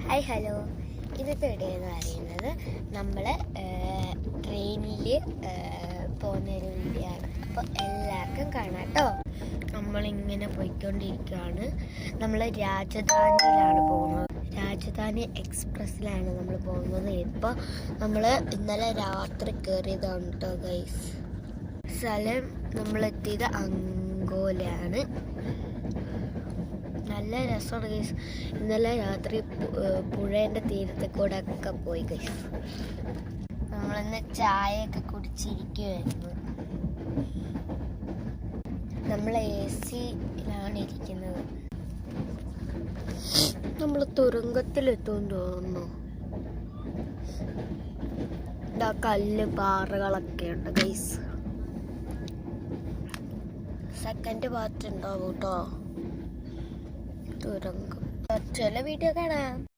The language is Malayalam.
ഹായ് ഹലോ, ഇന്നത്തെ വീഡിയോ എന്ന് പറയുന്നത് നമ്മൾ ട്രെയിനിൽ പോകുന്നൊരു വീഡിയോ ആണ്. അപ്പോൾ എല്ലാവർക്കും കാണാം കേട്ടോ. നമ്മളിങ്ങനെ പോയിക്കൊണ്ടിരിക്കുകയാണ്. നമ്മൾ രാജധാനിയിലാണ് പോകുന്നത്. രാജധാനി എക്സ്പ്രസ്സിലാണ് നമ്മൾ പോകുന്നത്. ഇപ്പോൾ നമ്മൾ ഇന്നലെ രാത്രി കയറിയതാണ് കേട്ടോ ഗൈസ്. സ്ഥലം നമ്മളെത്തിയത് അങ്കോലയാണ്. നല്ല രസമാണ് ഗൈസ്. ഇന്നലെ രാത്രി പുഴേൻ്റെ തീരത്തെ കൂടെ ഒക്കെ പോയി ഗൈസ്. നമ്മളിന്ന് ചായയൊക്കെ കുടിച്ചിരിക്കുമായിരുന്നു. നമ്മൾ AC-ലാണ് ഇരിക്കുന്നത്. നമ്മൾ തുരങ്കത്തിലെത്തുമെന്ന് തോന്നുന്നു. ഇതാ കല്ല് പാറകളൊക്കെ ഉണ്ട് ഗൈസ്. സെക്കൻഡ് പാർട്ട് ഉണ്ടാവും കേട്ടോ. തുരങ്കം ചില വീഡിയോ കാണാം.